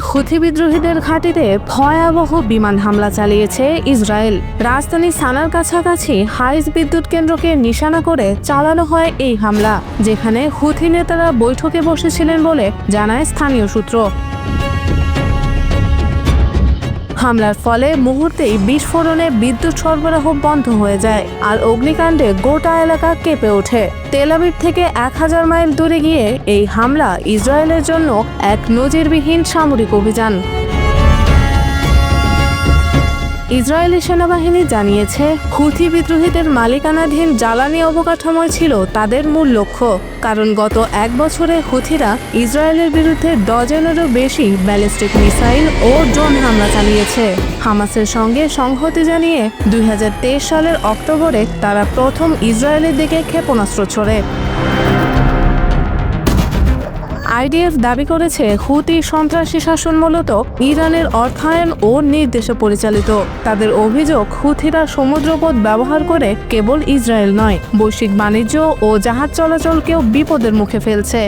Houthi বিদ্রোহীদের ঘাঁটিতে ভয়াবহ বিমান হামলা চালিয়েছে ইসরায়েল। রাজধানী সানার কাছাকাছি হাইজ বিদ্যুৎ কেন্দ্রকে নিশানা করে চালানো হয় এই হামলা, যেখানে হুথি নেতারা বৈঠকে বসেছিলেন বলে জানায় স্থানীয় সূত্র। হামলার ফলে মুহূর্তেই বিস্ফোরণে বিদ্যুৎ সরবরাহ বন্ধ হয়ে যায় আর অগ্নিকাণ্ডে গোটা এলাকা কেঁপে ওঠে। তেল আবিব থেকে 1000 মাইল দূরে গিয়ে এই হামলা ইসরায়েলের জন্য এক নজিরবিহীন সামরিক অভিযান। ইসরায়েলি সেনাবাহিনী জানিয়েছে, হুথি বিদ্রোহীদের মালিকানাধীন জ্বালানি অবকাঠামোই ছিল তাদের মূল লক্ষ্য, কারণ গত 1 বছরে হুথিরা ইসরায়েলের বিরুদ্ধে ডজনেরও বেশি ব্যালিস্টিক মিসাইল ও ড্রোন হামলা চালিয়েছে। হামাসের সঙ্গে সংহতি জানিয়ে 2023 সালের অক্টোবরে তারা প্রথম ইসরায়েলের দিকে ক্ষেপণাস্ত্র ছোড়ে। আইডিএফ দাবি করেছে, হুথি সন্ত্রাসী শাসন মূলত ইরানের অর্থায়ন ও নির্দেশে পরিচালিত। তাদের অভিযোগ, হুথিরা সমুদ্রপথ ব্যবহার করে কেবল ইসরায়েল নয়, বৈশ্বিক বাণিজ্য ও জাহাজ চলাচলকেও বিপদের মুখে ফেলছে।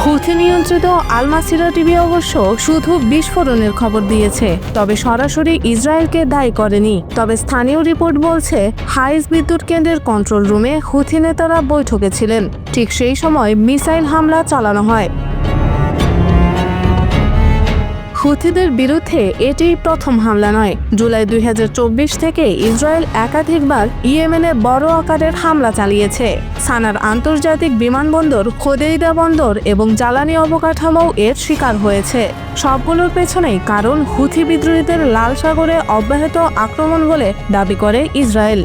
হুথি নিয়ন্ত্রিত আল মাসিরা টিভি অবশ্য শুধু বিস্ফোরণের খবর দিয়েছে, তবে সরাসরি ইসরায়েলকে দায়ী করেনি। তবে স্থানীয় রিপোর্ট বলছে, হাইজ বিদ্যুৎ কেন্দ্রের কন্ট্রোল রুমে হুথি নেতারা বৈঠকে ছিলেন। ঠিক সেই সময় মিসাইল হামলা চালানো হয়। হুথিদের বিরুদ্ধে এটি প্রথম হামলা নয়। জুলাই 2024 থেকে ইসরায়েল একাধিকবার ইয়েমেনে বড় আকারের হামলা চালিয়েছে। সানার আন্তর্জাতিক বিমানবন্দর, হোদেইদা বন্দর এবং জ্বালানি অবকাঠামো এর শিকার হয়েছে। সবগুলোর পেছনেই কারণ হুথি বিদ্রোহীদের লাল সাগরে অব্যাহত আক্রমণ বলে দাবি করে ইসরায়েল।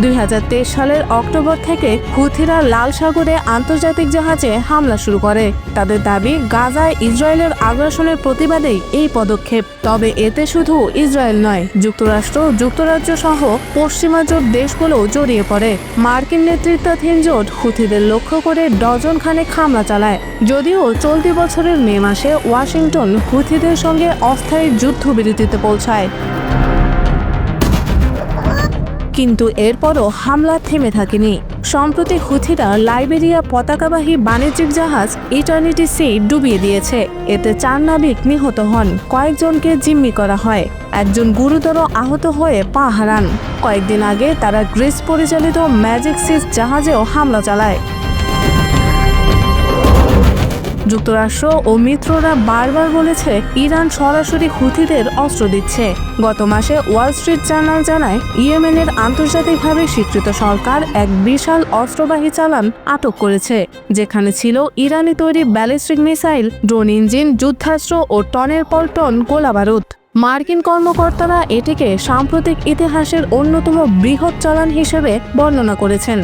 2023 সালের অক্টোবর থেকে হুথিরা লাল সাগরে আন্তর্জাতিক জাহাজে হামলা শুরু করে। তাদের দাবি, গাজায় ইসরায়েলের আগ্রাসনের প্রতিবাদেই এই পদক্ষেপ। তবে এতে শুধু ইসরায়েল নয়, যুক্তরাষ্ট্র, যুক্তরাজ্য সহ পশ্চিমা জোট দেশগুলোও জড়িয়ে পড়ে। মার্কিন নেতৃত্বাধীন জোট হুথিদের লক্ষ্য করে ডজন খানেক হামলা চালায়। যদিও চলতি বছরের মে মাসে ওয়াশিংটন হুথিদের সঙ্গে অস্থায়ী যুদ্ধবিরতিতে পৌঁছায়, কিন্তু এরপরও হামলা থেমে থাকেনি। সম্প্রতি হুথিরা লাইবেরিয়া পতাকাবাহী বাণিজ্যিক জাহাজ ইটার্নিটি সি ডুবিয়ে দিয়েছে। এতে 4 নাবিক নিহত হন, কয়েকজনকে জিম্মি করা হয়, একজন গুরুতর আহত হয়ে পা হারান। কয়েকদিন আগে তারা গ্রিস পরিচালিত ম্যাজিক সিস জাহাজেও হামলা চালায়। যুক্তরাষ্ট্র ও মিত্ররা বারবার বলেছে, ইরান সরাসরি হুথিদের অস্ত্র দিচ্ছে। গত মাসে ওয়াল স্ট্রিট জার্নাল জানায়, ইয়েমেনের আন্তর্জাতিকভাবে স্বীকৃত সরকার এক বিশাল অস্ত্রবাহী চালান আটক করেছে, যেখানে ছিল ইরানি তৈরি ব্যালিস্টিক মিসাইল, ড্রোন ইঞ্জিন, যুদ্ধাস্ত্র ও টনের পর টন গোলাবারুদ। মার্কিন কর্মকর্তারা এটিকে সাম্প্রতিক ইতিহাসের অন্যতম বৃহৎ চালান হিসেবে বর্ণনা করেছেন।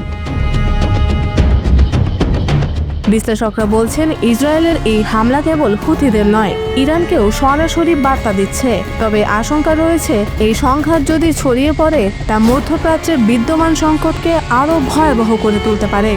বিশ্লেষকরা বলছেন, ইসরায়েলের এই হামলা কেবল হুথিদের নয়, ইরানকেও সরাসরি বার্তা দিচ্ছে। তবে আশঙ্কা রয়েছে, এই সংঘাত যদি ছড়িয়ে পড়ে, তা মধ্যপ্রাচ্যের বিদ্যমান সংকটকে আরও ভয়াবহ করে তুলতে পারে।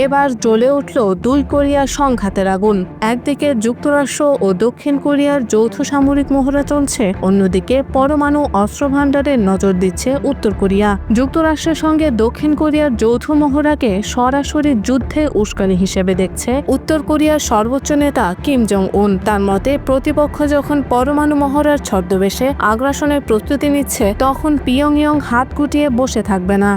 এবার জ্বলে উঠল 2 কোরিয়ার সংঘাতের আগুন। একদিকে যুক্তরাষ্ট্র ও দক্ষিণ কোরিয়ার যৌথ সামরিক মহড়া চলছে, অন্যদিকে পরমাণু অস্ত্র ভান্ডারের নজর দিচ্ছে উত্তর কোরিয়া। যুক্তরাষ্ট্রের সঙ্গে দক্ষিণ কোরিয়ার যৌথ মহড়াকে সরাসরি যুদ্ধে উস্কানি হিসেবে দেখছে উত্তর কোরিয়ার সর্বোচ্চ নেতা কিম জং উন। তার মতে, প্রতিপক্ষ যখন পরমাণু মহড়ার ছদ্মবেশে আগ্রাসনের প্রস্তুতি নিচ্ছে, তখন পিয়ংইয়ং হাত গুটিয়ে বসে থাকবে না।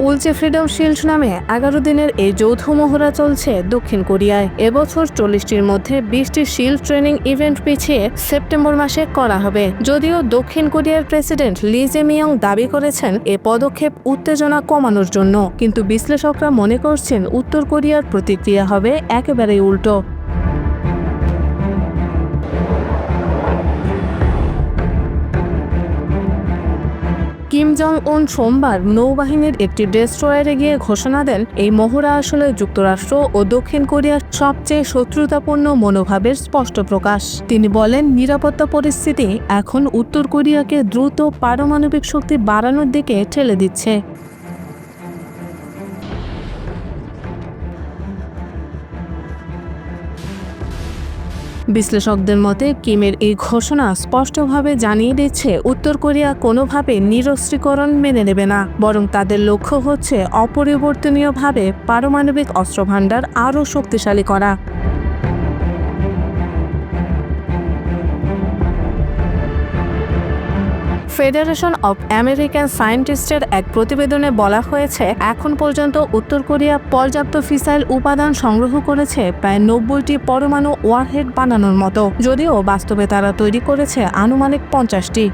উলচে ফ্রিডম শিল্ড নামে 11 দিনের এই যৌথ মহড়া চলছে দক্ষিণ কোরিয়ায়। এবছর 40টির মধ্যে 20টি শিল্ড ট্রেনিং ইভেন্ট পিছিয়ে সেপ্টেম্বর মাসে করা হবে। যদিও দক্ষিণ কোরিয়ার প্রেসিডেন্ট লি জে-মিয়ং দাবি করেছেন, এ পদক্ষেপ উত্তেজনা কমানোর জন্য, কিন্তু বিশ্লেষকরা মনে করছেন উত্তর কোরিয়ার প্রতিক্রিয়া হবে একেবারেই উল্টো। কিম জং উন সোমবার নৌবাহিনীর একটি ডেস্ট্রয়ারে গিয়ে ঘোষণা দেন, এই মহড়া আসলে যুক্তরাষ্ট্র ও দক্ষিণ কোরিয়ার সবচেয়ে শত্রুতাপূর্ণ মনোভাবের স্পষ্ট প্রকাশ। তিনি বলেন, নিরাপত্তা পরিস্থিতি এখন উত্তর কোরিয়াকে দ্রুত পারমাণবিক শক্তি বাড়ানোর দিকে ঠেলে দিচ্ছে। বিশ্লেষকদের মতে কিমের এই ঘোষণা স্পষ্টভাবে জানিয়ে দিচ্ছে উত্তর কোরিয়া কোনোভাবে নিরস্ত্রীকরণ মেনে নেবে না, বরং তাদের লক্ষ্য হচ্ছে অপরিবর্তনীয়ভাবে পারমাণবিক অস্ত্রভান্ডার আরও শক্তিশালী করা। ফেডারেশন অব আমেরিকান সায়েন্টিস্টের এক প্রতিবেদনে বলা হয়েছে, এখন পর্যন্ত উত্তর কোরিয়া পর্যাপ্ত ফিসাইল উপাদান সংগ্রহ করেছে প্রায় 90টি পরমাণু ওয়ারহেড বানানোর মতো, যদিও বাস্তবে তারা তৈরি করেছে আনুমানিক 50টি।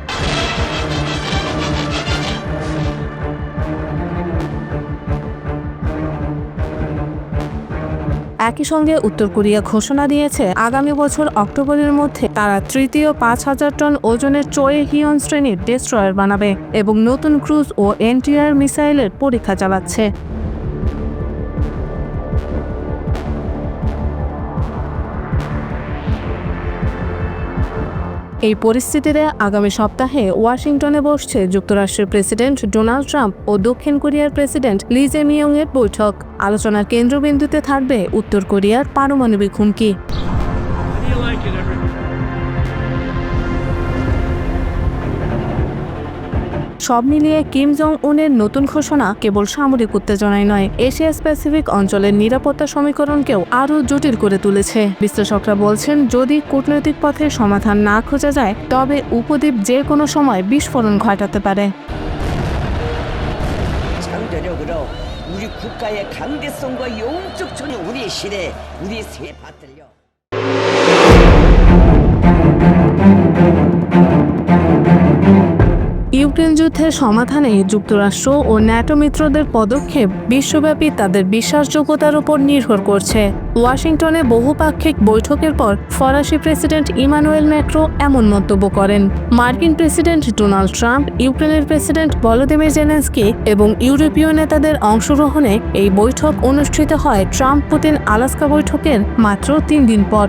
একই সঙ্গে উত্তর কোরিয়া ঘোষণা দিয়েছে আগামী বছর অক্টোবরের মধ্যে তারা তৃতীয় 5000 টন ওজনের চোয়ে হিয়ন শ্রেণীর ডেস্ট্রয়ার বানাবে এবং নতুন ক্রুজ ও এন্টি-এয়ার মিসাইলের পরীক্ষা চালাচ্ছে। এই পরিস্থিতিতে আগামী সপ্তাহে ওয়াশিংটনে বসছে যুক্তরাষ্ট্রের প্রেসিডেন্ট ডোনাল্ড ট্রাম্প ও দক্ষিণ কোরিয়ার প্রেসিডেন্ট লি জে-মিয়ং এর বৈঠক। আলোচনার কেন্দ্রবিন্দুতে থাকবে উত্তর কোরিয়ার পারমাণবিক হুমকি। সব মিলিয়ে কিম জং উনের নতুন ঘোষণা কেবল সামরিক উত্তেজনাই নয়, এশিয়া প্যাসিফিক অঞ্চলের নিরাপত্তা সমীকরণকেও আরও জটিল করে তুলেছে। বিশ্লেষকরা বলছেন, যদি কূটনৈতিক পথে সমাধান না খোঁজা যায় তবে উপদ্বীপ যে কোনো সময় বিস্ফোরণ ঘটাতে পারে। 우리 국가의 강대성과 영적 전이 우리의 시대, 우리의 새 받들려. ইউক্রেন যুদ্ধের সমাধানে যুক্তরাষ্ট্র ও ন্যাটো মিত্রদের পদক্ষেপ বিশ্বব্যাপী তাদের বিশ্বাসযোগ্যতার উপর নির্ভর করছে। ওয়াশিংটনে বহুপাক্ষিক বৈঠকের পর ফরাসি প্রেসিডেন্ট ইমানুয়েল ম্যাক্রো এমন মন্তব্য করেন। মার্কিন প্রেসিডেন্ট ডোনাল্ড ট্রাম্প, ইউক্রেনের প্রেসিডেন্ট ভলোদিমির জেলেনস্কি এবং ইউরোপীয় নেতাদের অংশগ্রহণে এই বৈঠক অনুষ্ঠিত হয় ট্রাম্প পুতিন আলাস্কা বৈঠকের মাত্র 3 দিন পর।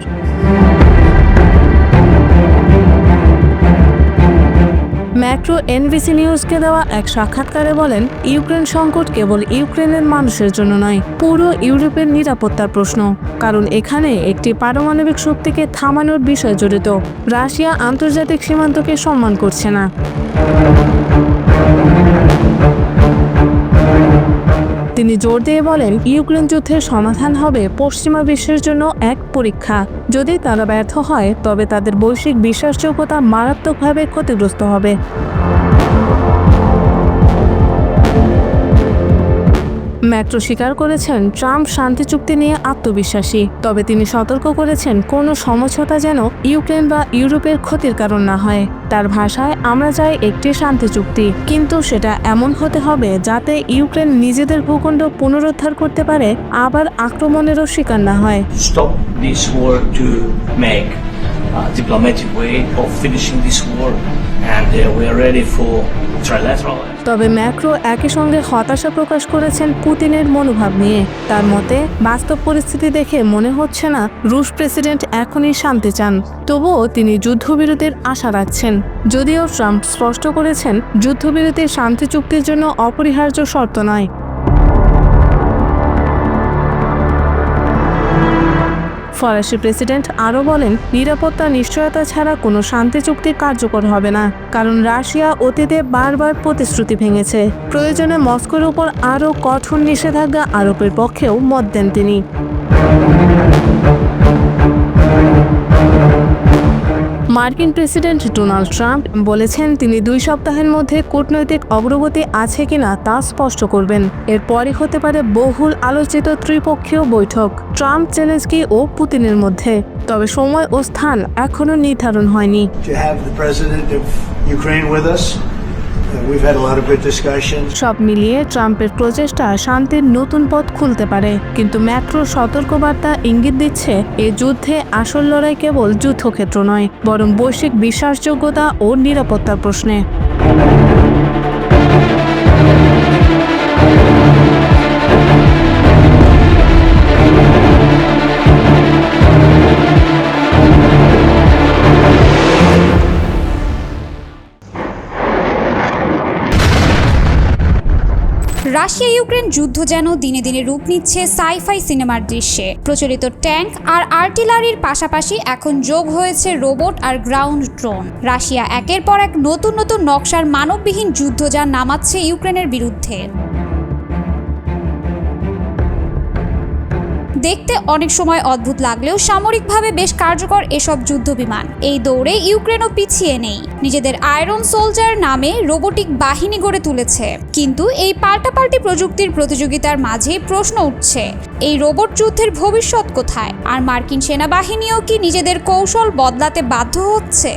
ম্যাক্রো এনবিসি নিউজকে দেওয়া এক সাক্ষাৎকারে বলেন, ইউক্রেন সংকট কেবল ইউক্রেনের মানুষের জন্য নয়, পুরো ইউরোপের নিরাপত্তার প্রশ্ন, কারণ এখানে একটি পারমাণবিক শক্তিকে থামানোর বিষয় জড়িত। রাশিয়া আন্তর্জাতিক সীমান্তকে সম্মান করছে না। তিনি জোর দিয়ে বলেন, ইউক্রেন যুদ্ধের সমাধান হবে পশ্চিমা বিশ্বের জন্য এক পরীক্ষা। যদি তারা ব্যর্থ হয় তবে তাদের বৈশ্বিক বিশ্বাসযোগ্যতা মারাত্মকভাবে ক্ষতিগ্রস্ত হবে। ম্যাক্রো স্বীকার করেছেন ট্রাম্প শান্তি চুক্তি নিয়ে আত্মবিশ্বাসী, তবে তিনি সতর্ক করেছেন কোনো সমঝোতা যেন ইউক্রেন বা ইউরোপের ক্ষতির কারণ না হয়। তার ভাষায়, আমরা চাই একটি শান্তি চুক্তি, কিন্তু সেটা এমন হতে হবে যাতে ইউক্রেন নিজেদের ভূখণ্ড পুনরুদ্ধার করতে পারে, আবার আক্রমণেরও শিকার না হয়। Stop this war to make a diplomatic way of finishing this war, and we are ready for trilateral. তবে ম্যাক্রো একই সঙ্গে হতাশা প্রকাশ করেছেন পুতিনের মনোভাব নিয়ে। তার মতে, বাস্তব পরিস্থিতি দেখে মনে হচ্ছে না রুশ প্রেসিডেন্ট এখনই শান্তি চান, তবুও তিনি যুদ্ধবিরতির আশা রাখছেন। যদিও ট্রাম্প স্পষ্ট করেছেন, যুদ্ধবিরতি শান্তি চুক্তির জন্য অপরিহার্য শর্ত নয়। ফরাসি প্রেসিডেন্ট আরও বলেন, নিরাপত্তা নিশ্চয়তা ছাড়া কোনো শান্তি চুক্তি কার্যকর হবে না, কারণ রাশিয়া অতীতে বারবার প্রতিশ্রুতি ভেঙেছে। প্রয়োজনে মস্কোর উপর আরও কঠোর নিষেধাজ্ঞা আরোপের পক্ষেও মত দেন তিনি। মার্কিন প্রেসিডেন্ট ডোনাল্ড ট্রাম্প বলেছেন, তিনি 2 সপ্তাহের মধ্যে কূটনৈতিক অগ্রগতি আছে কিনা তা স্পষ্ট করবেন। এরপরই হতে পারে বহুল আলোচিত ত্রিপক্ষীয় বৈঠক ট্রাম্প, জেলেনস্কি ও পুতিনের মধ্যে, তবে সময় ও স্থান এখনো নির্ধারণ হয়নি। সব মিলিয়ে ট্রাম্পের প্রচেষ্টা শান্তির নতুন পথ খুলতে পারে, কিন্তু ম্যাক্রোর সতর্কবার্তা ইঙ্গিত দিচ্ছে, এ যুদ্ধে আসল লড়াই কেবল যুদ্ধক্ষেত্র নয়, বরং বৈশ্বিক বিশ্বাসযোগ্যতা ও নিরাপত্তার প্রশ্নে। রাশিয়া ইউক্রেন যুদ্ধ যেন দিনে দিনে রূপ নিচ্ছে সাই-ফাই সিনেমার দৃশ্যে। প্রচলিত ট্যাঙ্ক আর আর্টিলারির পাশাপাশি এখন যোগ হয়েছে রোবট আর গ্রাউন্ড ড্রোন। রাশিয়া একের পর এক নতুন নতুন নকশার মানববিহীন যুদ্ধযান নামাচ্ছে ইউক্রেনের বিরুদ্ধে। দেখতে অনেক সময় অদ্ভুত লাগলেও সামরিকভাবে বেশ কার্যকর এসব যুদ্ধবিমান। এই দৌড়ে ইউক্রেনও পিছিয়ে নেই, নিজেদের আয়রন সোলজার নামে রোবোটিক বাহিনী গড়ে তুলেছে। কিন্তু এই পাল্টাপাল্টি প্রযুক্তির প্রতিযোগিতার মাঝে প্রশ্ন উঠছে, এই রোবট যুদ্ধের ভবিষ্যৎ কোথায়? আর মার্কিন সেনাবাহিনীও কি নিজেদের কৌশল বদলাতে বাধ্য হচ্ছে?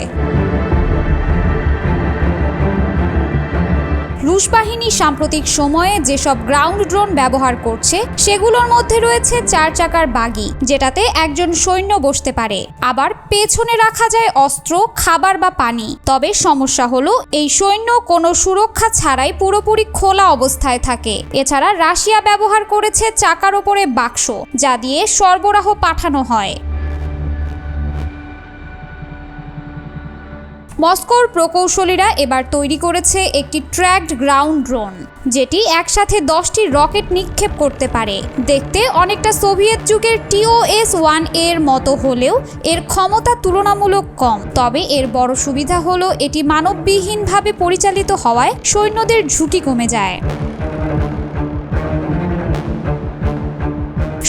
রুশ বাহিনী সাম্প্রতিক সময়ে যেসব গ্রাউন্ড ড্রোন ব্যবহার করছে সেগুলোর মধ্যে রয়েছে 4 চাকার বাগি, যেটাতে একজন সৈন্য বসতে পারে। আবার পেছনে রাখা যায় অস্ত্র, খাবার বা পানি। তবে সমস্যা হলো এই সৈন্য কোনো সুরক্ষা ছাড়াই পুরোপুরি খোলা অবস্থায় থাকে। এছাড়া রাশিয়া ব্যবহার করেছে চাকার ওপরে বাক্স, যা দিয়ে সরবরাহ পাঠানো হয়। মস্কোর প্রকৌশলীরা এবার তৈরি করেছে একটি ট্র্যাকড গ্রাউন্ড ড্রোন, যেটি একসাথে 10টি রকেট নিক্ষেপ করতে পারে। দেখতে অনেকটা সোভিয়েত যুগের TOS-1 এর মতো হলেও এর ক্ষমতা তুলনামূলক কম। তবে এর বড় সুবিধা হলো এটি মানববিহীনভাবে পরিচালিত হওয়ায় সৈন্যদের ঝুঁকি কমে যায়।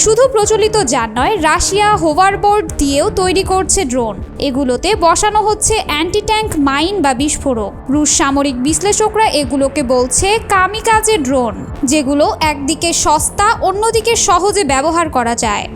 শুধু প্রচলিত যান নয়, রাশিয়া হোভারবোর্ড দিয়েও তৈরি করছে ড্রোন। এগুলোতে বসানো হচ্ছে অ্যান্টি ট্যাঙ্ক মাইন বা বিস্ফোরক। রুশ সামরিক বিশ্লেষকরা এগুলোকে বলছে কামিকাজে ড্রোন, যেগুলো একদিকে সস্তা, অন্যদিকে সহজে ব্যবহার করা যায়।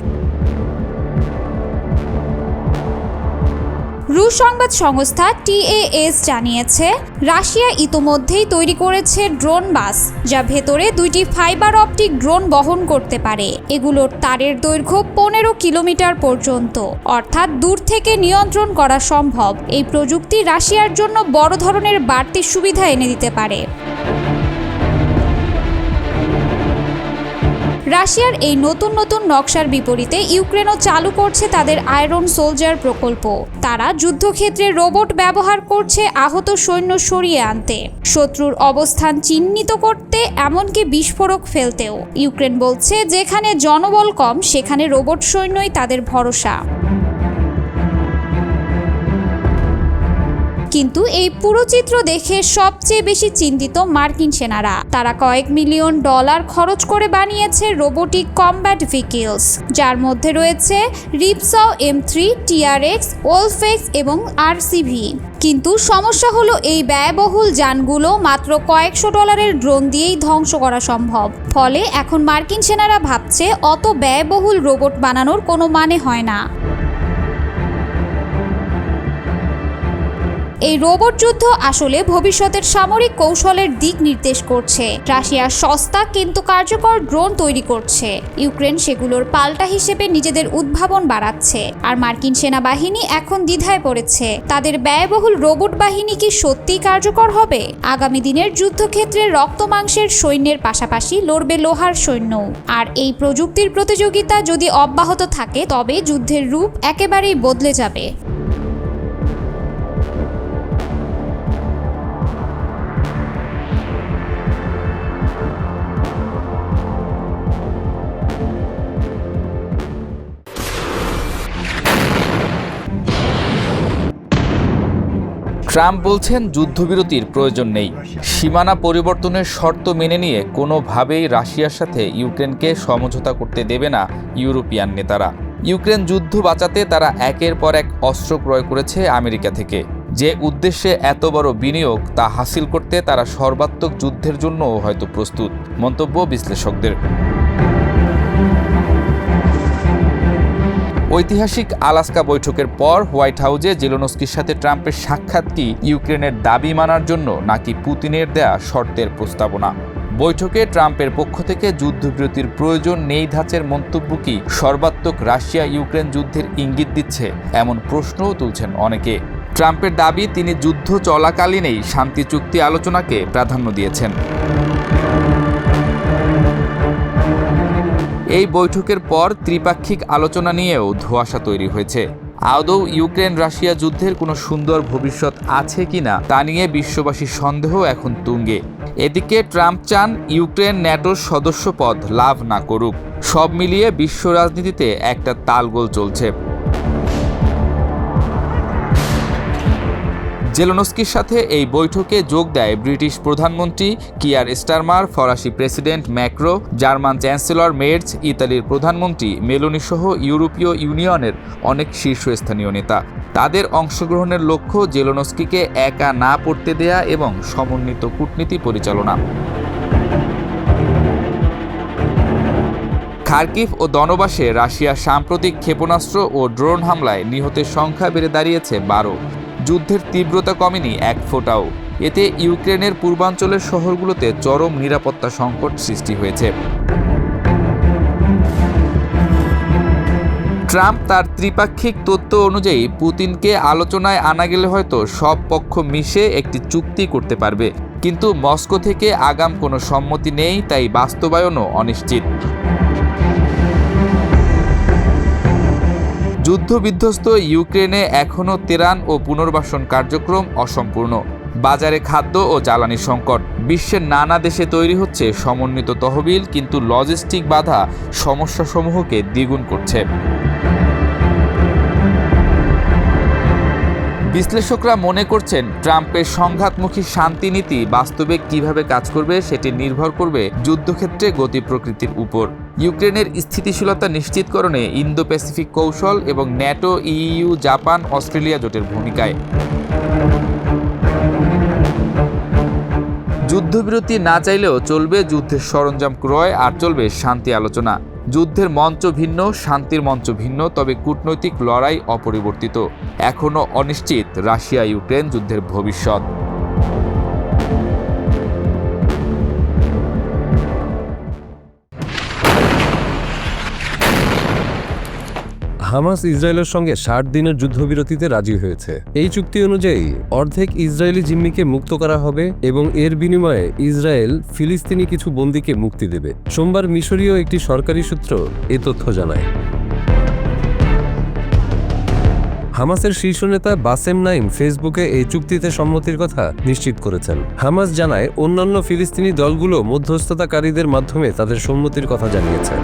রুশ সংবাদ সংস্থা TAS জানিয়েছে, রাশিয়া ইতোমধ্যেই তৈরি করেছে ড্রোন বাস, যা ভেতরে 2টি ফাইবার অপটিক ড্রোন বহন করতে পারে। এগুলোর তারের দৈর্ঘ্য 15 কিলোমিটার পর্যন্ত, অর্থাৎ দূর থেকে নিয়ন্ত্রণ করা সম্ভব। এই প্রযুক্তি রাশিয়ার জন্য বড় ধরনের বাড়তি সুবিধা এনে দিতে পারে। রাশিয়ার এই নতুন নতুন নকশার বিপরীতে ইউক্রেনও চালু করছে তাদের আয়রন সোলজার প্রকল্প। তারা যুদ্ধক্ষেত্রে রোবট ব্যবহার করছে আহত সৈন্য সরিয়ে আনতে, শত্রুর অবস্থান চিহ্নিত করতে, এমনকি বিস্ফোরক ফেলতেও। ইউক্রেন বলছে, যেখানে জনবল কম সেখানে রোবট সৈন্যই তাদের ভরসা। কিন্তু এই পুরো চিত্র দেখে সবচেয়ে বেশি চিন্তিত মার্কিন সেনারা। তারা কয়েক মিলিয়ন ডলার খরচ করে বানিয়েছে রোবোটিক কমব্যাট ভেহিকলস, যার মধ্যে রয়েছে রিপসাও M3, TRX, ওলফেক্স এবং RCV। কিন্তু সমস্যা হলো এই ব্যয়বহুল যানগুলো মাত্র কয়েকশো ডলারের ড্রোন দিয়েই ধ্বংস করা সম্ভব। ফলে এখন মার্কিন সেনারা ভাবছে, অত ব্যয়বহুল রোবট বানানোর কোনো মানে হয় না। এই রোবট যুদ্ধ আসলে ভবিষ্যতের সামরিক কৌশলের দিক নির্দেশ করছে। রাশিয়া সস্তা কিন্তু কার্যকর ড্রোন তৈরি করছে, ইউক্রেন সেগুলোর পাল্টা হিসেবে নিজেদের উদ্ভাবন বাড়াচ্ছে। আর মার্কিন সেনাবাহিনী এখন দ্বিধায় পড়েছে, তাদের ব্যয়বহুল রোবট বাহিনী কি সত্যিই কার্যকর হবে? আগামী দিনের যুদ্ধক্ষেত্রে রক্ত মাংসের সৈন্যের পাশাপাশি লড়বে লোহার সৈন্য। আর এই প্রযুক্তির প্রতিযোগিতা যদি অব্যাহত থাকে, তবে যুদ্ধের রূপ একেবারেই বদলে যাবে। ট্রাম্প বলছেন যুদ্ধবিরতির প্রয়োজন নেই। সীমানা পরিবর্তনের শর্ত মেনে নিয়ে কোনোভাবেই রাশিয়ার সাথে ইউক্রেনকে সমঝোতা করতে দেবে না ইউরোপিয়ান নেতারা। ইউক্রেন যুদ্ধ বাঁচাতে তারা একের পর এক অস্ত্র ক্রয় করেছে আমেরিকা থেকে। যে উদ্দেশ্যে এত বড় বিনিয়োগ তা হাসিল করতে তারা সর্বাত্মক যুদ্ধের জন্যও হয়তো প্রস্তুত, মন্তব্য বিশ্লেষকদের। ঐতিহাসিক আলাস্কা বৈঠকের পর হোয়াইট হাউসে জেলেনস্কির সাথে ট্রাম্পের সাক্ষাৎ কি ইউক্রেনের দাবি মানার জন্য নাকি পুতিনের দেয়া শর্তের প্রস্তাবনা? বৈঠকে ট্রাম্পের পক্ষ থেকে যুদ্ধবিরতির প্রয়োজন নেই ধাঁচের মন্তব্য কি সর্বাত্মক রাশিয়া ইউক্রেন যুদ্ধের ইঙ্গিত দিচ্ছে, এমন প্রশ্নও তুলছেন অনেকে। ট্রাম্পের দাবি, তিনি যুদ্ধ চলাকালীনই শান্তি চুক্তি আলোচনাকে প্রাধান্য দিয়েছেন। এই বৈঠকের পর ত্রিপাক্ষিক আলোচনা নিয়েও ধোঁয়াশা তৈরি হয়েছে। আদৌ ইউক্রেন রাশিয়া যুদ্ধের কোনো সুন্দর ভবিষ্যৎ আছে কিনা তা নিয়ে বিশ্ববাসীর সন্দেহ এখন তুঙ্গে। এদিকে ট্রাম্প চান ইউক্রেন ন্যাটোর সদস্যপদ লাভ না করুক। সব মিলিয়ে বিশ্ব রাজনীতিতে একটা তালগোল চলছে। জেলেনস্কির সাথে এই বৈঠকে যোগ দেয় ব্রিটিশ প্রধানমন্ত্রী কিয়ার স্টারমার, ফরাসি president Macron, German chancellor Merz, ইতালির প্রধানমন্ত্রী মেলোনি সহ ইউরোপীয় ইউনিয়নের অনেক শীর্ষস্থানীয় নেতা। তাদের অংশগ্রহণের লক্ষ্য জেলেনস্কিকে একা না পড়তে দেয়া এবং সমন্বিত কূটনীতি পরিচালনা। খার্কিভ ও দনবাসে রাশিয়ার সাম্প্রতিক ক্ষেপণাস্ত্র ও ড্রোন হামলায় নিহতের সংখ্যা বেড়ে দাঁড়িয়েছে 12। যুদ্ধের তীব্রতা কমেনি এক ফোঁটাও। এতে ইউক্রেনের পূর্বাঞ্চলের শহরগুলোতে চরম নিরাপত্তা সংকট সৃষ্টি হয়েছে। ট্রাম্প তার ত্রিপাক্ষিক তথ্য অনুযায়ী পুতিনকে আলোচনায় আনা গেলে হয়তো সব পক্ষ মিশে একটি চুক্তি করতে পারবে, কিন্তু মস্কো থেকে আগাম কোনো সম্মতি নেই, তাই বাস্তবায়নও অনিশ্চিত। যুদ্ধবিধ্বস্ত ইউক্রেনে এখনও ত্রাণ ও পুনর্বাসন কার্যক্রম অসম্পূর্ণ। বাজারে খাদ্য ও জ্বালানি সংকট। বিশ্বের নানা দেশে তৈরি হচ্ছে সমন্বিত তহবিল, কিন্তু লজিস্টিক বাধা সমস্যাসমূহকে দ্বিগুণ করছে। বিশ্লেষকরা মনে করছেন ট্রাম্পের সংঘাতমুখী শান্তি নীতি বাস্তবে কিভাবে কাজ করবে সেটি নির্ভর করবে যুদ্ধক্ষেত্রে গতি প্রকৃতির উপর। ইউক্রেনের স্থিতিশীলতা নিশ্চিতকরণে ইন্দো প্যাসিফিক কৌশল এবং ন্যাটো, ইইউ, জাপান, অস্ট্রেলিয়া জোটের ভূমিকায়। যুদ্ধবিরতি না চাইলেও চলবে যুদ্ধের সরঞ্জাম ক্রয়, আর চলবে শান্তি আলোচনা। যুদ্ধের মঞ্চ ভিন্ন, শান্তির মঞ্চ ভিন্ন, তবে কূটনৈতিক লড়াই অপরিবর্তিত। এখনও অনিশ্চিত রাশিয়া ইউক্রেন যুদ্ধের ভবিষ্যৎ। হামাস ইসরায়েলের সঙ্গে 60 দিনের যুদ্ধবিরতিতে রাজি হয়েছে। এই চুক্তি অনুযায়ী অর্ধেক ইসরায়েলি জিম্মিকে মুক্ত করা হবে এবং এর বিনিময়ে ইসরায়েল ফিলিস্তিনি কিছু বন্দীকে মুক্তি দেবে। সোমবার মিশরীয় একটি সরকারি সূত্র এ তথ্য জানায়। হামাসের শীর্ষ নেতা বাসেম নাইম ফেসবুকে এই চুক্তিতে সম্মতির কথা নিশ্চিত করেছেন। হামাস জানায় অন্যান্য ফিলিস্তিনি দলগুলো মধ্যস্থতাকারীদের মাধ্যমে তাদের সম্মতির কথা জানিয়েছে।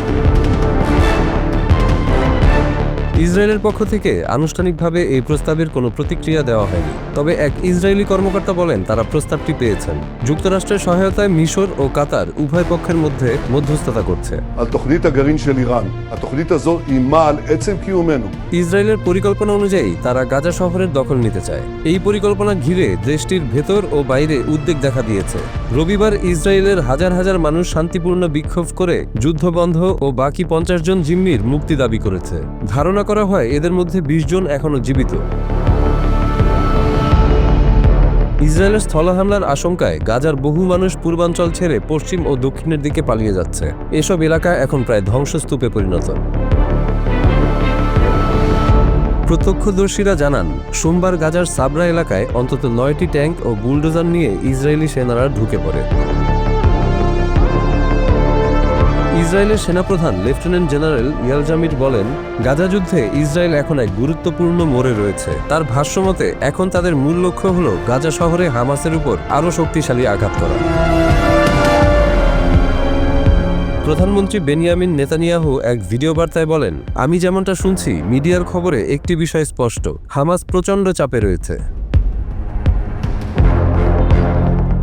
ইসরায়েলের পক্ষ থেকে আনুষ্ঠানিকভাবে এই প্রস্তাবের কোনো প্রতিক্রিয়া দেওয়া হয়নি, তবে এক ইসরায়েলি কর্মকর্তা বলেন তারা প্রস্তাবটি পেয়েছেন। যুক্তরাষ্ট্রের সহায়তায় মিশর ও কাতার উভয় পক্ষের মধ্যে মধ্যস্থতা করছে। ইসরায়েলের পরিকল্পনা অনুযায়ী তারা গাজা শহরের দখল নিতে চায়। এই পরিকল্পনা ঘিরে দেশটির ভেতর ও বাইরে উদ্বেগ দেখা দিয়েছে। রবিবার ইসরায়েলের হাজার হাজার মানুষ শান্তিপূর্ণ বিক্ষোভ করে যুদ্ধ বন্ধ ও বাকি 50 জন জিম্মির মুক্তি দাবি করেছে। ধারণা করা হয় এদের মধ্যে 20 জন এখনো জীবিত। ইসরায়েলের স্থল হামলার আশঙ্কায় গাজার বহু মানুষ পূর্বাঞ্চল ছেড়ে পশ্চিম ও দক্ষিণের দিকে পালিয়ে যাচ্ছে। এসব এলাকা এখন প্রায় ধ্বংসস্তূপে পরিণত। প্রত্যক্ষদর্শীরা জানান সোমবার গাজার সাবরা এলাকায় অন্তত 9টি ট্যাঙ্ক ও বুলডোজার নিয়ে ইসরায়েলি সেনারা ঢুকে পড়ে। ইসরায়েলের সেনাপ্রধান লেফটেন্যান্ট জেনারেল ইয়াল জামির বলেন, গাজা যুদ্ধে ইসরায়েল এখন এক গুরুত্বপূর্ণ মোড়ে রয়েছে। তার ভাষ্যমতে এখন তাদের মূল লক্ষ্য হল গাজা শহরে হামাসের উপর আরও শক্তিশালী আঘাত করা। প্রধানমন্ত্রী বেনিয়ামিন নেতানিয়াহু এক ভিডিও বার্তায় বলেন, আমি যেমনটা শুনছি মিডিয়ার খবরে একটি বিষয় স্পষ্ট, হামাস প্রচণ্ড চাপে রয়েছে।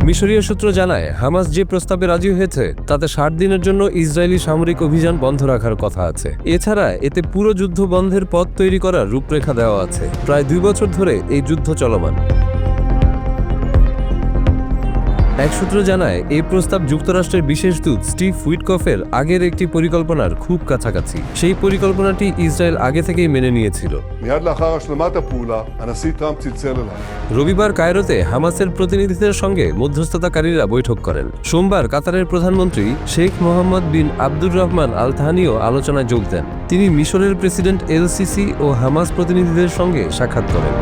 মিশরীয় সূত্র জানায় হামাস যে প্রস্তাবে রাজি হয়েছে তাতে 60 দিনের জন্য ইসরায়েলি সামরিক অভিযান বন্ধ রাখার কথা আছে। এছাড়া এতে পুরো যুদ্ধ বন্ধের পথ তৈরি করার রূপরেখা দেওয়া আছে। প্রায় 2 বছর ধরে এই যুদ্ধ চলমান। এক সূত্র জানায় এই প্রস্তাব যুক্তরাষ্ট্রের বিশেষ দূত স্টিভ উইটকফের আগের একটি পরিকল্পনার খুব কাছাকাছি। সেই পরিকল্পনাটি ইসরায়েল আগে থেকেই মেনে নিয়েছিল। রবিবার কায়রোতে হামাসের প্রতিনিধিদের সঙ্গে মধ্যস্থতাকারীরা বৈঠক করেন। সোমবার কাতারের প্রধানমন্ত্রী শেখ মোহাম্মদ বিন আব্দুর রহমান আল থানিও আলোচনায় যোগ দেন। তিনি মিশরের প্রেসিডেন্ট এল-সিসি ও হামাস প্রতিনিধিদের সঙ্গে সাক্ষাৎ করেন।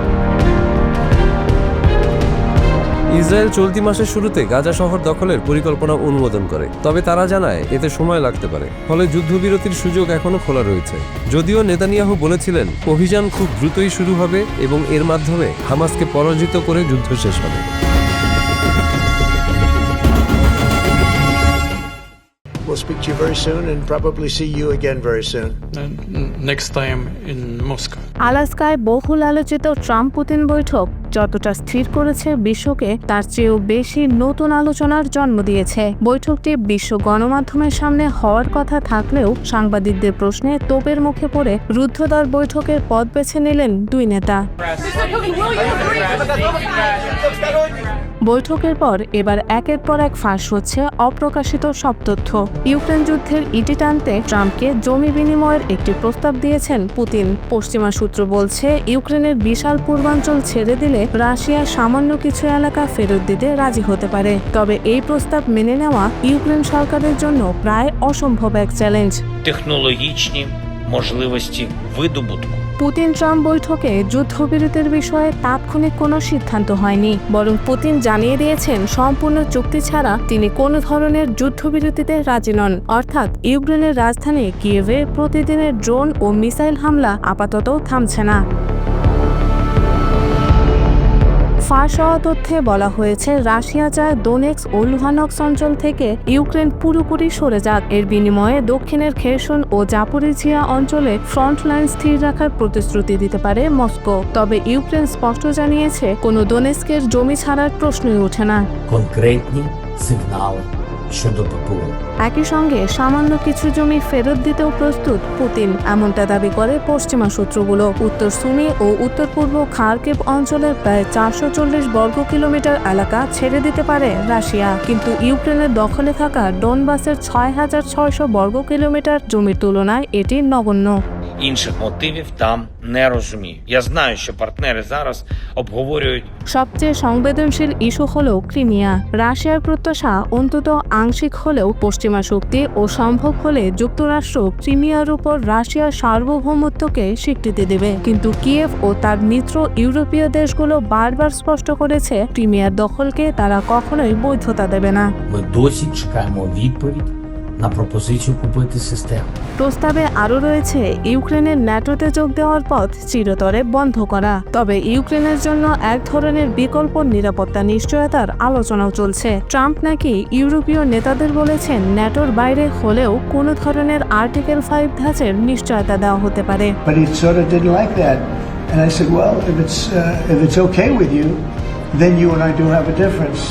ইসরায়েল চলতি মাসের শুরুতে গাজা শহর দখলের পরিকল্পনা অনুমোদন করে, তবে তারা জানায় এতে সময় লাগতে পারে, ফলে যুদ্ধবিরতির সুযোগ এখনো খোলা রয়েছে। যদিও নেতানিয়াহু বলেছিলেন অভিযান খুব দ্রুতই শুরু হবে এবং এর মাধ্যমে হামাসকে পরাজিত করে যুদ্ধ শেষ হবে। We'll speak to you very soon and probably see you again very soon. And next time in Moscow. আলাস্কায় বহুল আলোচিত ট্রাম্প পুতিন বৈঠক যতটা স্থির করেছে বিশ্বকে, তার চেয়েও বেশি নতুন আলোচনার জন্ম দিয়েছে। বৈঠকটি বিশ্ব গণমাধ্যমের সামনে হওয়ার কথা থাকলেও সাংবাদিকদের প্রশ্নে তোপের মুখে পড়ে রুদ্ধদ্বার বৈঠকের পথ বেছে নিলেন দুই নেতা। বৈঠকের পর এবার একের পর এক ফাঁস হচ্ছে অপ্রকাশিত সব তথ্য। ইউক্রেন যুদ্ধের ইতি টানতে ট্রাম্পকে জমি বিনিময়ের একটি প্রস্তাব দিয়েছেন পুতিন। পশ্চিমা সূত্র বলছে ইউক্রেনের বিশাল পূর্বাঞ্চল ছেড়ে দিলে রাশিয়া সামান্য কিছু এলাকা ফেরত দিতে রাজি হতে পারে। তবে এই প্রস্তাব মেনে নেওয়া ইউক্রেন সরকারের জন্য প্রায় অসম্ভব এক চ্যালেঞ্জ। Технологічні можливості видобутку. পুতিন ট্রাম্প বৈঠকে যুদ্ধবিরতির বিষয়ে তাৎক্ষণিক কোনো সিদ্ধান্ত হয়নি, বরং পুতিন জানিয়ে দিয়েছেন সম্পূর্ণ চুক্তি ছাড়া তিনি কোনো ধরনের যুদ্ধবিরতিতে রাজি নন। অর্থাৎ ইউক্রেনের রাজধানী কিয়েভে প্রতিদিনের ড্রোন ও মিসাইল হামলা আপাতত থামছে না। ফাঁস হওয়া তথ্যে বলা হয়েছে রাশিয়া চায় দোনেক্স ও লুহানস্ক অঞ্চল থেকে ইউক্রেন পুরোপুরি সরে যাক। এর বিনিময়ে দক্ষিণের খেরসন ও জাপোরিজিয়া অঞ্চলে ফ্রন্ট লাইন স্থির রাখার প্রতিশ্রুতি দিতে পারে মস্কো। তবে ইউক্রেন স্পষ্ট জানিয়েছে কোনো দোনেস্কের জমি ছাড়ার প্রশ্নই ওঠে না। Конкретні сигнали щодо ППО. একই সঙ্গে সামান্য কিছু জমি ফেরত দিতেও প্রস্তুত পুতিন, এমনটা দাবি করে পশ্চিমা সূত্রগুলো। উত্তর সুমি ও উত্তর পূর্ব খার্কিভ অঞ্চলের প্রায় 440 বর্গ কিলোমিটার এলাকা ছেড়ে দিতে পারে রাশিয়া, কিন্তু ইউক্রেনের দখলে থাকা ডোনবাসের 6600 বর্গ কিলোমিটার জমির তুলনায় এটি নগণ্য। Інших мотивів там не розумію. Я знаю, що партнери зараз обговорюють. সবচেয়ে সংবেদনশীল ইস্যু হল ক্রিমিয়া। রাশিয়ার প্রত্যাশা অন্তত আংশিক হলেও পশ্চিমা শক্তি ও সম্ভব হলে যুক্তরাষ্ট্র ক্রিমিয়ার উপর রাশিয়ার সার্বভৌমত্বকে স্বীকৃতি দেবে, কিন্তু কিয়েভ ও তার মিত্র ইউরোপীয় দেশগুলো বারবার স্পষ্ট করেছে ক্রিমিয়ার দখলকে তারা কখনোই বৈধতা দেবে না। Ми досі чекаємо відповідь на пропозицію купити систему. প্রস্তাবে আরও রয়েছে ইউক্রেনের ন্যাটোতে যোগ দেওয়ার পথ চিরতরে বন্ধ করা। তবে ইউক্রেনের জন্য এক ধরনের বিকল্প নিরাপত্তা নিশ্চয়তার আলোচনাও চলছে। ট্রাম্প নাকি ইউরোপীয় নেতাদের বলেছেন ন্যাটোর বাইরে হলেও কোনো ধরনের আর্টিকেল 5 ধাঁচের নিশ্চয়তা দেওয়া হতে পারে। But he sort of didn't like that. And I said, well, if it's okay with you, then you and I do have a difference.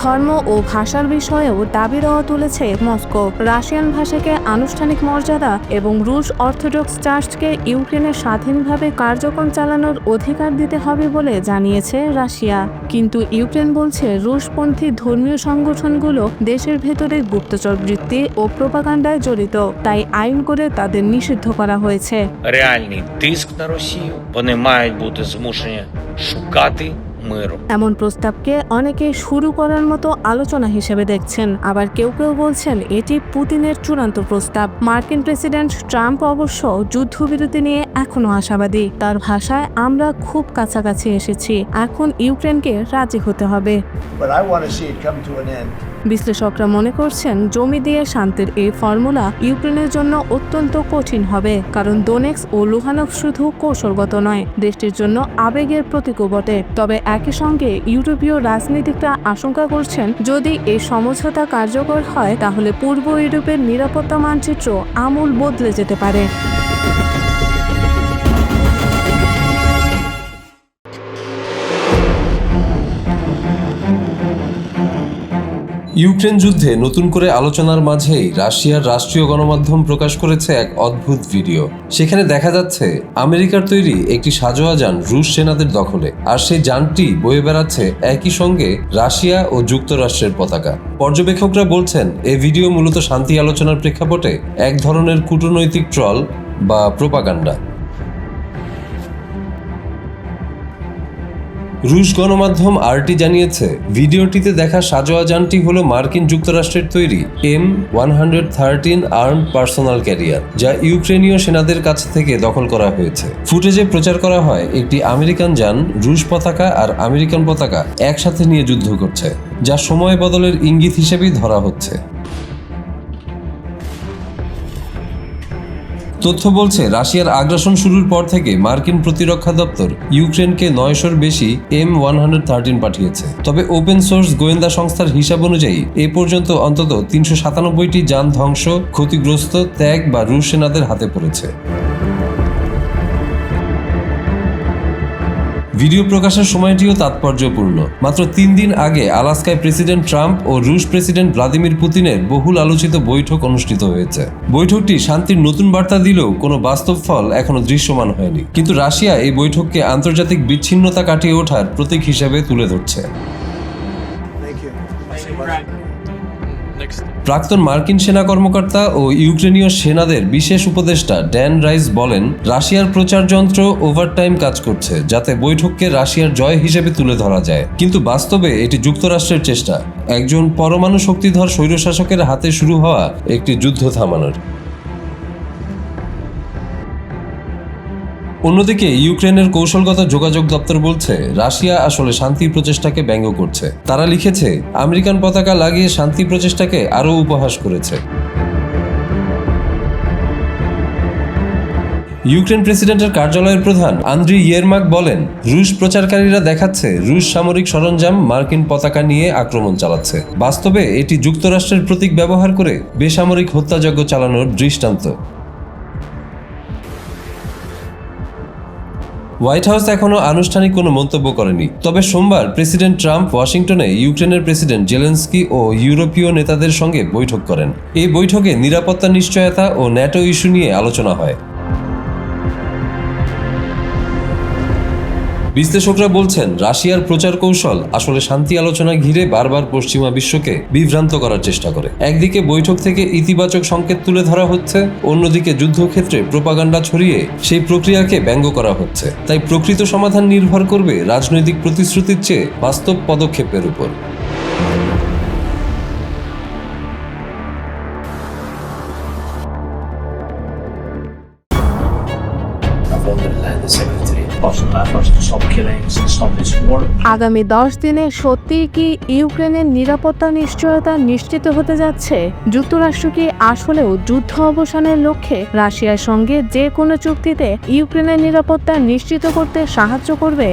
ধর্ম ও ভাষার বিষয়েও দাবি দেওয়া তুলেছে মস্কো। রাশিয়ান ভাষাকে আনুষ্ঠানিক মর্যাদা এবং রুশ অর্থোডক্স চার্চকে ইউক্রেনে স্বাধীনভাবে কার্যক্রম চালানোর অধিকার দিতে হবে বলে জানিয়েছে রাশিয়া, কিন্তু ইউক্রেন বলছে রুশপন্থী ধর্মীয় সংগঠনগুলো দেশের ভেতরে গুপ্তচর বৃত্তি ও প্রোপাগান্ডায় জড়িত, তাই আইন করে তাদের নিষিদ্ধ করা হয়েছে। Реальний тиск на Росію. Вони мають бути змушені шукати миру. এমন প্রস্তাবকে অনেকে শুরু করার মতো আলোচনা হিসেবে দেখছেন, আবার কেউ কেউ বলছেন এটি পুতিনের চূড়ান্ত প্রস্তাব। মার্কিন প্রেসিডেন্ট ট্রাম্প অবশ্য যুদ্ধবিরতি নিয়ে এখনো আশাবাদী। তার ভাষায় আমরা খুব কাছাকাছি এসেছি, এখন ইউক্রেনকে রাজি হতে হবে। But I want to see it come to an end. বিশ্লেষকরা মনে করছেন জমি দিয়ে শান্তির এই ফর্মুলা ইউক্রেনের জন্য অত্যন্ত কঠিন হবে, কারণ দোনেক্স ও লুহানস্ক শুধু কৌশলগত নয়, দেশটির জন্য আবেগের প্রতীকও বটে। তবে একই সঙ্গে ইউরোপীয় রাজনীতিকরা আশঙ্কা করছেন যদি এই সমঝোতা কার্যকর হয় তাহলে পূর্ব ইউরোপের নিরাপত্তা মানচিত্র আমূল বদলে যেতে পারে। ইউক্রেন যুদ্ধে নতুন করে আলোচনার মাঝেই রাশিয়ার রাষ্ট্রীয় গণমাধ্যম প্রকাশ করেছে এক অদ্ভুত ভিডিও। সেখানে দেখা যাচ্ছে আমেরিকার তৈরি একটি সাঁজোয়া যান রুশ সেনাদের দখলে, আর সেই যানটি বয়ে বেড়াচ্ছে একই সঙ্গে রাশিয়া ও যুক্তরাষ্ট্রের পতাকা। পর্যবেক্ষকরা বলছেন এই ভিডিও মূলত শান্তি আলোচনার প্রেক্ষাপটে এক ধরনের কূটনৈতিক ট্রল বা প্রোপাগান্ডা। রুশ গণমাধ্যম আরটি জানিয়েছে, ভিডিওটিতে দেখা সাজোয়া যানটি হল মার্কিন যুক্তরাষ্ট্রের তৈরি M113 আর্মড পার্সোনাল ক্যারিয়ার, যা ইউক্রেনীয় সেনাদের কাছ থেকে দখল করা হয়েছে। ফুটেজে প্রচার করা হয় একটি আমেরিকান যান রুশ পতাকা আর আমেরিকান পতাকা একসাথে নিয়ে যুদ্ধ করছে, যা সময় বদলের ইঙ্গিত হিসেবেই ধরা হচ্ছে। তথ্য বলছে, রাশিয়ার আগ্রাসন শুরুর পর থেকে মার্কিন প্রতিরক্ষা দপ্তর ইউক্রেনকে 900-র বেশি M113 পাঠিয়েছে। তবে ওপেন সোর্স গোয়েন্দা সংস্থার হিসাব অনুযায়ী এ পর্যন্ত অন্তত 397টি যান ধ্বংস, ক্ষতিগ্রস্ত, ত্যাগ বা রুশ সেনাদের হাতে পড়েছে। ভিডিও প্রকাশের সময়টিও তাৎপর্যপূর্ণ। মাত্র 3 দিন আগে আলাস্কায় প্রেসিডেন্ট ট্রাম্প ও রুশ প্রেসিডেন্ট ভ্লাদিমির পুতিনের বহুল আলোচিত বৈঠক অনুষ্ঠিত হয়েছে। বৈঠকটি শান্তির নতুন বার্তা দিলেও কোনো বাস্তব ফল এখনো দৃশ্যমান হয়নি, কিন্তু রাশিয়া এই বৈঠককে আন্তর্জাতিক বিচ্ছিন্নতা কাটিয়ে ওঠার প্রতীক হিসেবে তুলে ধরছে। প্রাক্তন মার্কিন সেনা কর্মকর্তা ও ইউক্রেনীয় সেনাদের বিশেষ উপদেষ্টা ড্যান রাইস বলেন, রাশিয়ার প্রচার যন্ত্র ওভারটাইম কাজ করছে যাতে বৈঠককে রাশিয়ার জয় হিসেবে তুলে ধরা যায়, কিন্তু বাস্তবে এটি যুক্তরাষ্ট্রের চেষ্টা একজন পরমাণু শক্তিধর স্বৈরশাসকের হাতে শুরু হওয়া একটি যুদ্ধ থামানোর। অন্যদিকে ইউক্রেনের কৌশলগত যোগাযোগ দপ্তর বলছে, রাশিয়া আসলে শান্তি প্রচেষ্টাকে ব্যঙ্গ করছে। তারা লিখেছে, আমেরিকান পতাকা লাগিয়ে শান্তি প্রচেষ্টাকে আরও উপহাস করেছে। ইউক্রেন প্রেসিডেন্টের কার্যালয়ের প্রধান আন্দ্রি ইয়েরমাক বলেন, রুশ প্রচারকারীরা দেখাচ্ছে রুশ সামরিক সরঞ্জাম মার্কিন পতাকা নিয়ে আক্রমণ চালাচ্ছে। বাস্তবে এটি যুক্তরাষ্ট্রের প্রতীক ব্যবহার করে বেসামরিক হত্যাযজ্ঞ চালানোর দৃষ্টান্ত। হোয়াইট হাউস এখনও আনুষ্ঠানিক কোনো মন্তব্য করেনি, তবে সোমবার প্রেসিডেন্ট ট্রাম্প ওয়াশিংটনে ইউক্রেনের প্রেসিডেন্ট জেলেনস্কি ও ইউরোপীয় নেতাদের সঙ্গে বৈঠক করেন। এই বৈঠকে নিরাপত্তা নিশ্চয়তা ও ন্যাটো ইস্যু নিয়ে আলোচনা হয়। বিশ্লেষকরা বলছেন, রাশিয়ার প্রচার কৌশল আসলে শান্তি আলোচনা ঘিরে বারবার পশ্চিমা বিশ্বকে বিভ্রান্ত করার চেষ্টা করে। একদিকে বৈঠক থেকে ইতিবাচক সংকেত তুলে ধরা হচ্ছে, অন্যদিকে যুদ্ধক্ষেত্রে প্রোপাগান্ডা ছড়িয়ে সেই প্রক্রিয়াকে ব্যঙ্গ করা হচ্ছে। তাই প্রকৃত সমাধান নির্ভর করবে রাজনৈতিক প্রতিশ্রুতির চেয়ে বাস্তব পদক্ষেপের উপর। আগামী 10 দিনে সত্যিই কি ইউক্রেনের নিরাপত্তা নিশ্চয়তা নিশ্চিত হতে যাচ্ছে? যুক্তরাষ্ট্র কি আসলেও যুদ্ধ অবসানের লক্ষ্যে রাশিয়ার সঙ্গে যে কোনো চুক্তিতে ইউক্রেনের নিরাপত্তা নিশ্চিত করতে সাহায্য করবে?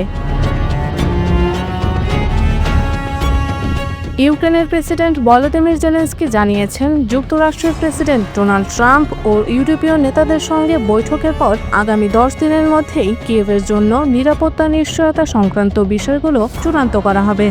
ইউক্রেনের প্রেসিডেন্ট ভলোদিমির জেলেনস্কি জানিয়েছেন, যুক্তরাষ্ট্রের প্রেসিডেন্ট ডোনাল্ড ট্রাম্প ও ইউরোপীয় নেতাদের সঙ্গে বৈঠকের পর আগামী 10 দিনের মধ্যেই কিয়েভের জন্য নিরাপত্তা নিশ্চয়তা সংক্রান্ত বিষয়গুলো চূড়ান্ত করা হবে।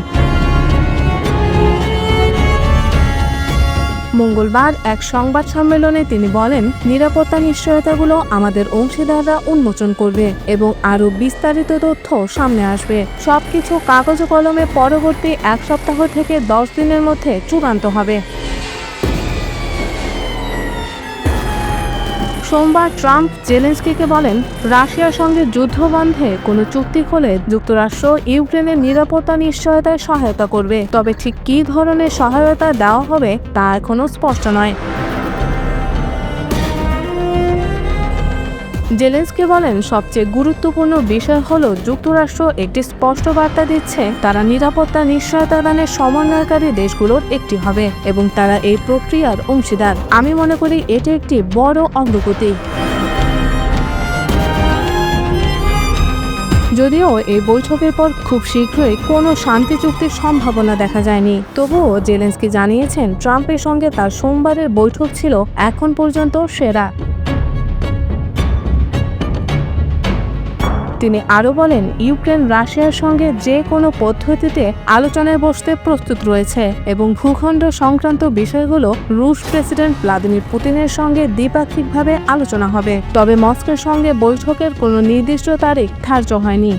মঙ্গলবার এক সংবাদ সম্মেলনে তিনি বলেন, নিরাপত্তা নিশ্চয়তাগুলো আমাদের অংশীদাররা উন্মোচন করবে এবং আরও বিস্তারিত তথ্য সামনে আসবে। সবকিছু কাগজ কলমে পরবর্তী 1 সপ্তাহ থেকে 10 দিনের মধ্যে চূড়ান্ত হবে। সোমবার ট্রাম্প জেলেনস্কিকে বলেন, রাশিয়ার সঙ্গে যুদ্ধ বন্ধে কোনো চুক্তি হলে যুক্তরাষ্ট্র ইউক্রেনের নিরাপত্তা নিশ্চয়তায় সহায়তা করবে, তবে ঠিক কী ধরনের সহায়তা দেওয়া হবে তা এখনও স্পষ্ট নয়। জেলেনস্কি বলেন, সবচেয়ে গুরুত্বপূর্ণ বিষয় হলো যুক্তরাষ্ট্র একটি স্পষ্ট বার্তা দিচ্ছে তারা নিরাপত্তা নিশ্চয়তা দানের সমন্বয়কারী দেশগুলোর একটি হবে এবং তারা এই প্রক্রিয়ার অংশীদার। আমি মনে করি এটি একটি বড় অগ্রগতি। যদিও এই বৈঠকের পর খুব শীঘ্রই কোনো শান্তি চুক্তির সম্ভাবনা দেখা যায়নি, তবুও জেলেনস্কি জানিয়েছেন ট্রাম্পের সঙ্গে তার সোমবারের বৈঠক ছিল এখন পর্যন্ত সেরা। তিনি আরও বলেন, ইউক্রেন রাশিয়ার সঙ্গে যে কোনো পদ্ধতিতে আলোচনায় বসতে প্রস্তুত রয়েছে এবং ভূখণ্ড সংক্রান্ত বিষয়গুলো রুশ প্রেসিডেন্ট ভ্লাদিমির পুতিনের সঙ্গে দ্বিপাক্ষিকভাবে আলোচনা হবে। তবে মস্কোর সঙ্গে বৈঠকের কোনো নির্দিষ্ট তারিখ ধার্য হয়নি।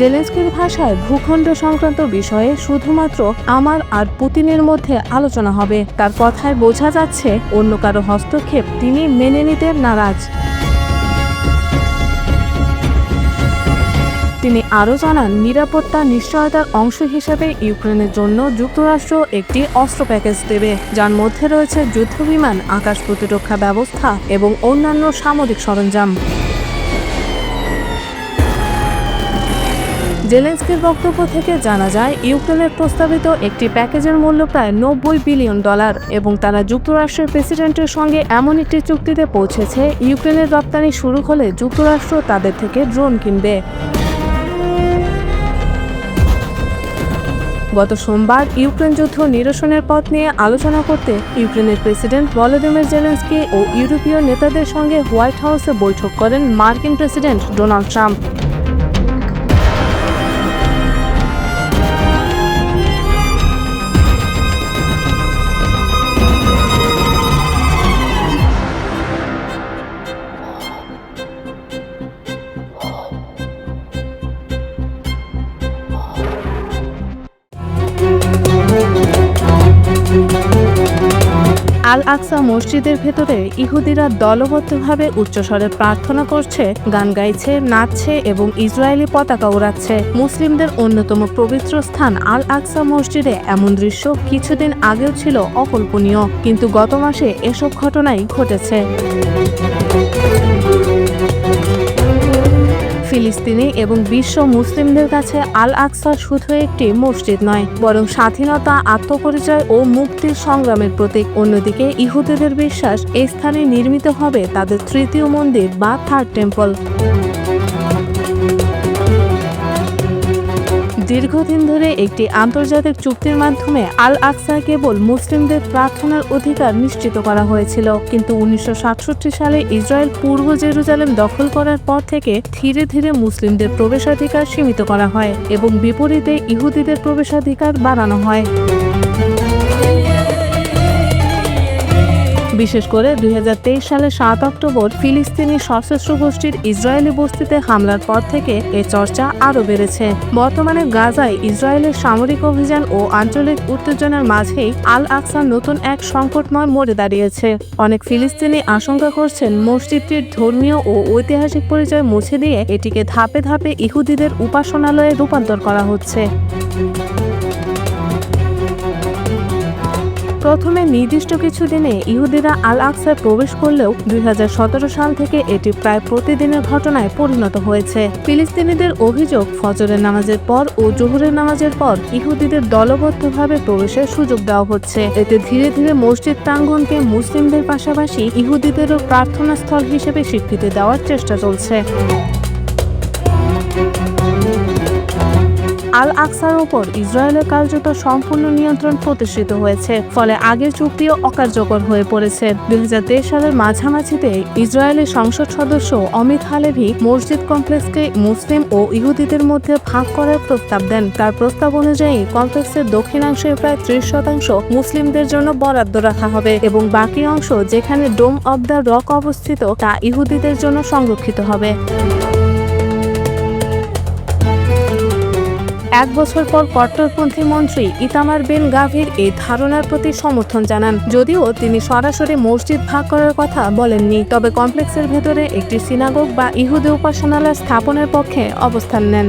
জেলেনস্কির ভাষায়, ভূখণ্ড সংক্রান্ত বিষয়ে শুধুমাত্র আমার আর পুতিনের মধ্যে আলোচনা হবে। তার কথায় বোঝা যাচ্ছে অন্য কারো হস্তক্ষেপ তিনি মেনে নিতে নারাজ। তিনি আরও জানান, নিরাপত্তা নিশ্চয়তার অংশ হিসেবে ইউক্রেনের জন্য যুক্তরাষ্ট্র একটি অস্ত্র প্যাকেজ দেবে, যার মধ্যে রয়েছে যুদ্ধবিমান, আকাশ প্রতিরক্ষা ব্যবস্থা এবং অন্যান্য সামরিক সরঞ্জাম। জেলেনস্কির বক্তব্য থেকে জানা যায়, ইউক্রেনের প্রস্তাবিত একটি প্যাকেজের মূল্য প্রায় $90 বিলিয়ন এবং তারা যুক্তরাষ্ট্রের প্রেসিডেন্টের সঙ্গে এমন একটি চুক্তিতে পৌঁছেছে, ইউক্রেনের রপ্তানি শুরু হলে যুক্তরাষ্ট্র তাদের থেকে ড্রোন কিনবে। গত সোমবার ইউক্রেন যুদ্ধ নিরসনের পথ নিয়ে আলোচনা করতে ইউক্রেনের প্রেসিডেন্ট ভলোদিমির জেলেনস্কি ও ইউরোপীয় নেতাদের সঙ্গে হোয়াইট হাউসে বৈঠক করেন মার্কিন প্রেসিডেন্ট ডোনাল্ড ট্রাম্প। আল আকসা মসজিদের ভেতরে ইহুদিরা দলবদ্ধভাবে উচ্চস্বরে প্রার্থনা করছে, গান গাইছে, নাচছে এবং ইসরায়েলি পতাকা ওড়াচ্ছে। মুসলিমদের অন্যতম পবিত্র স্থান আল আকসা মসজিদে এমন দৃশ্য কিছুদিন আগেও ছিল অকল্পনীয়, কিন্তু গত মাসে এসব ঘটনাই ঘটেছে। ফিলিস্তিনি এবং বিশ্ব মুসলিমদের কাছে আল আকসা শুধু একটি মসজিদ নয়, বরং স্বাধীনতা, আত্মপরিচয় ও মুক্তির সংগ্রামের প্রতীক। অন্যদিকে ইহুদিদের বিশ্বাস, এই স্থানে নির্মিত হবে তাদের তৃতীয় মন্দির বা থার্ড টেম্পল। দীর্ঘদিন ধরে একটি আন্তর্জাতিক চুক্তির মাধ্যমে আল আকসা কেবল মুসলিমদের প্রার্থনার অধিকার নিশ্চিত করা হয়েছিল, কিন্তু 1967 সালে ইসরায়েল পূর্ব জেরুজালেম দখল করার পর থেকে ধীরে ধীরে মুসলিমদের প্রবেশাধিকার সীমিত করা হয় এবং বিপরীতে ইহুদিদের প্রবেশাধিকার বাড়ানো হয়। বিশেষ করে 2023 সালের 7 অক্টোবর ফিলিস্তিনি সশস্ত্র গোষ্ঠীর ইসরায়েলি বস্তিতে হামলার পর থেকে এ চর্চা আরও বেড়েছে। বর্তমানে গাজায় ইসরায়েলের সামরিক অভিযান ও আঞ্চলিক উত্তেজনার মাঝেই আল আকসা নতুন এক সংকটময় মোড়ে দাঁড়িয়েছে। অনেক ফিলিস্তিনি আশঙ্কা করছেন, মসজিদটির ধর্মীয় ও ঐতিহাসিক পরিচয় মুছে দিয়ে এটিকে ধাপে ধাপে ইহুদিদের উপাসনালয়ে রূপান্তর করা হচ্ছে। প্রথমে নির্দিষ্ট কিছু দিনে ইহুদিরা আল আকসায় প্রবেশ করলেও 2017 সাল থেকে এটি প্রায় প্রতিদিনের ঘটনায় পরিণত হয়েছে। ফিলিস্তিনিদের অভিযোগ, ফজরের নামাজের পর ও জোহরের নামাজের পর ইহুদিদের দলবদ্ধভাবে প্রবেশের সুযোগ দেওয়া হচ্ছে। এতে ধীরে ধীরে মসজিদ প্রাঙ্গণকে মুসলিমদের পাশাপাশি ইহুদিদেরও প্রার্থনা স্থল হিসেবে স্বীকৃতি দেওয়ার চেষ্টা চলছে। আল আকসার ওপর ইসরায়েলের কার্যত সম্পূর্ণ নিয়ন্ত্রণ প্রতিষ্ঠিত হয়েছে, ফলে আগের চুক্তিও অকার্যকর হয়ে পড়েছে। 2023 সালের মাঝামাঝিতে ইসরায়েলের সংসদ সদস্য অমিত হালেভি মসজিদ কমপ্লেক্সকে মুসলিম ও ইহুদিদের মধ্যে ভাগ করার প্রস্তাব দেন। তার প্রস্তাব অনুযায়ী কমপ্লেক্সের দক্ষিণাংশের প্রায় 30% মুসলিমদের জন্য বরাদ্দ রাখা হবে এবং বাকি অংশ, যেখানে ডোম অব দ্য রক অবস্থিত, তা ইহুদিদের জন্য সংরক্ষিত হবে। 1 বছর পর কট্টরপন্থী মন্ত্রী ইতামার বেন গাভির এই ধারণার প্রতি সমর্থন জানান, যদিও তিনি সরাসরি মসজিদ ভাগ করার কথা বলেননি, তবে কমপ্লেক্সের ভেতরে একটি সিনাগোগ বা ইহুদি উপাসনালয় স্থাপনের পক্ষে অবস্থান নেন।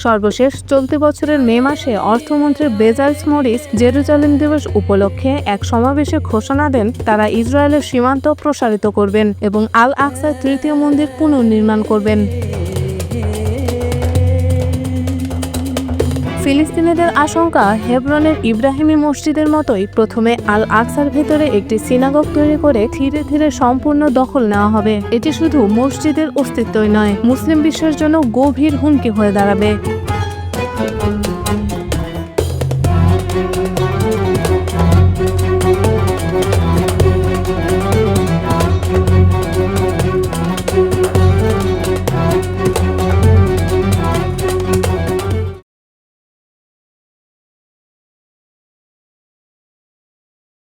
সর্বশেষ চলতি বছরের মে মাসে অর্থমন্ত্রী বেজালস মরিস জেরুজালেম দিবস উপলক্ষে এক সমাবেশে ঘোষণা দেন, তারা ইসরায়েলের সীমান্ত প্রসারিত করবেন এবং আল আকসার তৃতীয় মন্দির পুনর্নির্মাণ করবেন। ফিলিস্তিনিদের আশঙ্কা, হেব্রনের ইব্রাহিমী মসজিদের মতোই প্রথমে আল আকসার ভেতরে একটি সিনাগোগ তৈরি করে ধীরে ধীরে সম্পূর্ণ দখল নেওয়া হবে। এটি শুধু মসজিদের অস্তিত্বই নয়, মুসলিম বিশ্বের জন্য গভীর হুমকি হয়ে দাঁড়াবে।